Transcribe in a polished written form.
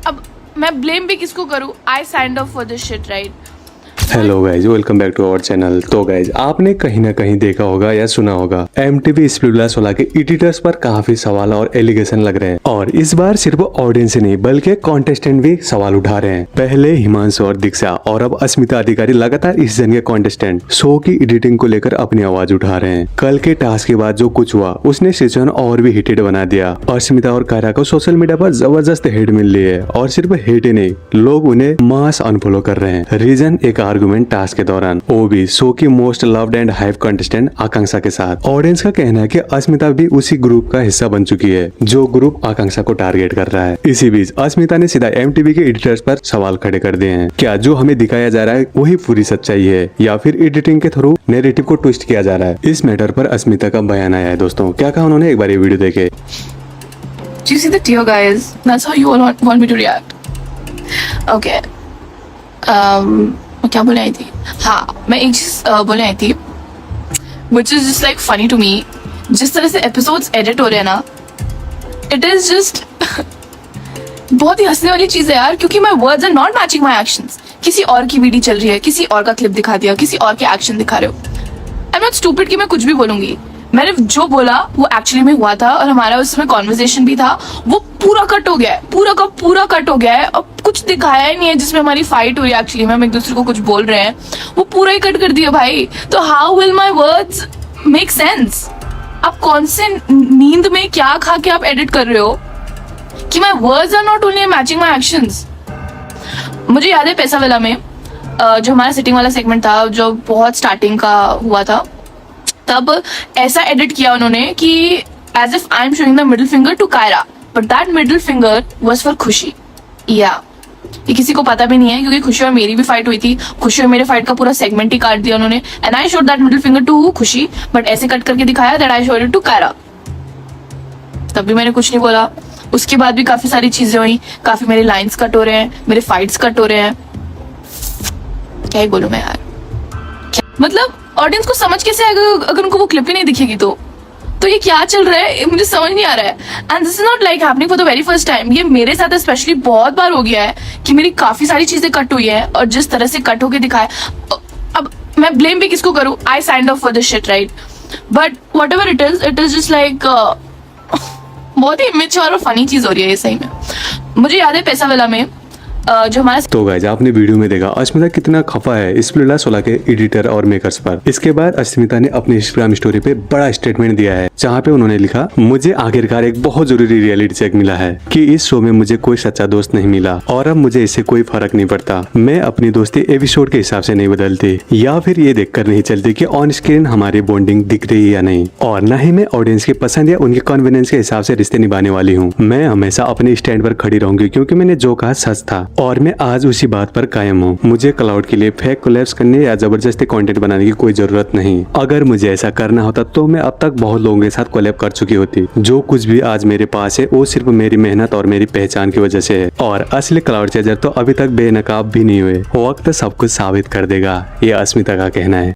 अब मैं ब्लेम भी किसको करूँ? I signed up for this shit, right? Hello guys, welcome back to our channel. तो गाइज, आपने कहीं ना कहीं देखा होगा या सुना होगा MTV स्प्लिट 16 के एडिटर्स पर काफी सवाल और एलिगेशन लग रहे हैं। और इस बार सिर्फ ऑडियंस ही नहीं बल्कि कॉन्टेस्टेंट भी सवाल उठा रहे हैं। पहले हिमांशु और दीक्षा और अब अस्मिता अधिकारी लगातार इस जन के कॉन्टेस्टेंट शो की एडिटिंग को लेकर अपनी आवाज उठा रहे हैं। कल के टास्क के बाद जो कुछ हुआ उसने सिचुएशन और भी हिटेड बना दिया। अस्मिता और कायरा को सोशल मीडिया पर जबरदस्त हेट मिल रही है और सिर्फ हेट ही नहीं, लोग उन्हें मास अनफॉलो कर रहे हैं। रीजन एक आर्गुमेंट टास्क के दौरान, वो भी शो की most loved and hype contestant Akanksha के साथ। ऑडियंस का कहना है कि अस्मिता भी उसी ग्रुप का हिस्सा बन चुकी है जो ग्रुप आकांक्षा को टारगेट कर रहा है। इसी बीच अस्मिता ने सीधा MTV के एडिटर्स पर सवाल खड़े कर दिए हैं। क्या जो हमें दिखाया जा रहा है वही पूरी सच्चाई है या फिर एडिटिंग के थ्रू नैरेटिव को ट्विस्ट किया जा रहा है? इस मैटर पर अस्मिता का बयान आया है। दोस्तों, क्या कहा उन्होंने, एक बार ये वीडियो देखे। Do you see the tear, guys? That's how you all want me to react. Okay. मैं क्या बोले आई थी? हाँ, मैं एक चीज बोले आई थी, which is just like funny to me. जिस तरह से एपिसोड्स एडिट हो रहे हैं ना, it is just बहुत ही हंसने वाली चीज है यार, क्योंकि my words are not matching my actions. किसी और की वीडियो चल रही है, किसी और का क्लिप दिखा दिया, किसी और के एक्शन दिखा रहे हो। I'm not stupid कि मैं कुछ भी बोलूंगी। मैंने जो बोला वो एक्चुअली में हुआ था और हमारा उसमें कॉन्वर्सेशन भी था, वो पूरा कट हो गया है, पूरा का पूरा कट हो गया है। अब कुछ दिखाया ही नहीं है जिसमें हमारी फाइट हुई। एक्चुअली में हम एक दूसरे को कुछ बोल रहे हैं, वो पूरा ही कट कर दिया भाई। तो how will my words make sense? आप कौन से नींद में क्या खा के आप एडिट कर रहे हो कि my words are not only matching my actions? मुझे याद है पैसा वाला में जो हमारा सिटिंग वाला सेगमेंट था, जो बहुत स्टार्टिंग का हुआ था, तब ऐसा एडिट किया उन्होंने कि as if I am showing the middle finger to Kaira, but that middle finger was for Khushi. या ये किसी को पता भी नहीं है, क्योंकि खुशी और मेरी भी फाइट हुई थी। खुशी और मेरे फाइट का पूरा सेगमेंट ही काट दिया उन्होंने, and I showed that middle finger to Khushi, but ऐसे कट करके दिखाया that I showed it to Kaira. तब भी मैंने कुछ नहीं बोला। उसके बाद भी काफी सारी चीजें हुई, काफी मेरे लाइंस कट हो रहे हैं, मेरे फाइट्स कट हो रहे हैं। क्या ही बोलूं मैं यार, मतलब ऑडियंस को समझ कैसे आएगा अगर उनको वो क्लिप ही नहीं दिखेगी? तो ये क्या चल रहा है, मुझे समझ नहीं आ रहा है। And this is not like happening for the very first time. ये मेरे साथ स्पेशली बहुत बार हो गया है कि मेरी काफी सारी चीजें कट हुई है, और जिस तरह से कट होके दिखाया, अब मैं ब्लेम भी किसको करूं? आई signed up for this shit, right? But what ever it is just like बहुत ही इमेच्योर और फनी चीज हो रही है ये सही में। मुझे याद है पैसा वाला में जो हमारा। तो गाइज, आपने वीडियो में देखा अस्मिता कितना खफा है स्प्लिट 16 के एडिटर और मेकर्स पर। इसके बाद अस्मिता ने अपनी इंस्टाग्राम स्टोरी पे बड़ा स्टेटमेंट दिया है, जहाँ पे उन्होंने लिखा, मुझे आखिरकार एक बहुत जरूरी रियलिटी चेक मिला है कि इस शो में मुझे कोई सच्चा दोस्त नहीं मिला और अब मुझे इससे कोई फर्क नहीं पड़ता। मैं अपनी दोस्ती एपिसोड के हिसाब से नहीं बदलती या फिर ये देखकर नहीं चलती कि ऑन स्क्रीन हमारी बॉन्डिंग दिख रही है या नहीं, और न ही मैं ऑडियंस की पसंद या उनके कॉन्फिडेंस के हिसाब से रिश्ते निभाने वाली हूँ। मैं हमेशा अपने स्टैंड पर खड़ी रहूंगी क्योंकि मैंने जो कहा सच था और मैं आज उसी बात पर कायम हूँ। मुझे क्लाउड के लिए फेक कोलैप्स करने या जबरदस्ती कंटेंट बनाने की कोई जरूरत नहीं। अगर मुझे ऐसा करना होता तो मैं अब तक बहुत लोगों के साथ कोलैब कर चुकी होती। जो कुछ भी आज मेरे पास है वो सिर्फ मेरी मेहनत और मेरी पहचान की वजह से है, और असली क्लाउड चेजर तो अभी तक बेनकाब भी नहीं हुए। वक्त सब कुछ साबित कर देगा, ये अस्मिता का कहना है।